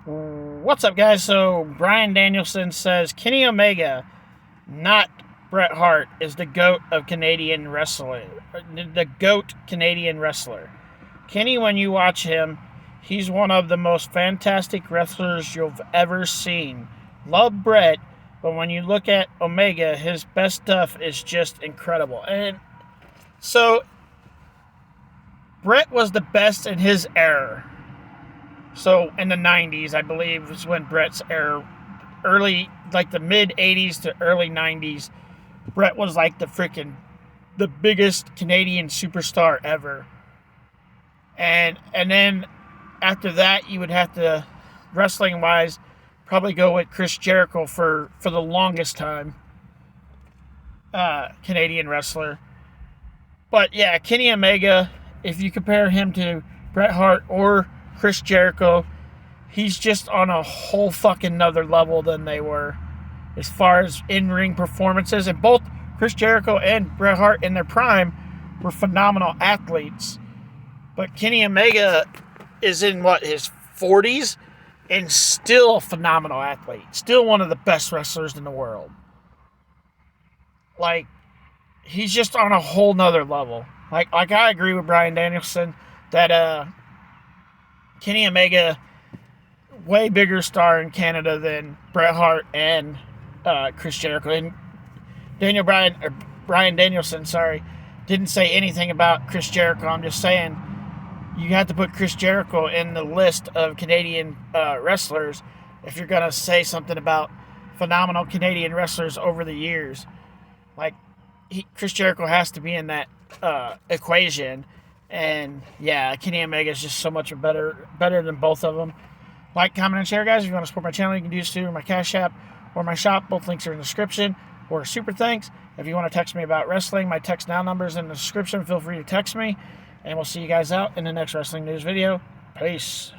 What's up, guys? So, Bryan Danielson says Kenny Omega, not Bret Hart, is the GOAT of Canadian wrestling. The GOAT Canadian wrestler. Kenny, when you watch him, he's one of the most fantastic wrestlers you've ever seen. Love Bret, but when you look at Omega, his best stuff is just incredible. And so, Bret was the best in his era. So in the 90s, I believe, was when Bret's era, early, like the mid 80s to early 90s, Bret was like the biggest Canadian superstar ever. And then after that, you would have to, wrestling wise, probably go with Chris Jericho for the longest time, Canadian wrestler. But yeah, Kenny Omega, if you compare him to Bret Hart or Chris Jericho, he's just on a whole fucking nother level than they were as far as in-ring performances. And both Chris Jericho and Bret Hart in their prime were phenomenal athletes. But Kenny Omega is in, his 40s and still a phenomenal athlete. Still one of the best wrestlers in the world. Like, he's just on a whole nother level. Like I agree with Bryan Danielson that Kenny Omega, way bigger star in Canada than Bret Hart and Chris Jericho. And Bryan Danielson, didn't say anything about Chris Jericho. I'm just saying you have to put Chris Jericho in the list of Canadian wrestlers if you're going to say something about phenomenal Canadian wrestlers over the years. Like, Chris Jericho has to be in that equation. And yeah, Kenny Omega is just so much better than both of them. Like, comment, and share, guys. If you want to support my channel, you can do so through my Cash App or my shop. Both links are in the description. Or super thanks. If you want to text me about wrestling, my text now number is in the description. Feel free to text me. And we'll see you guys out in the next wrestling news video. Peace.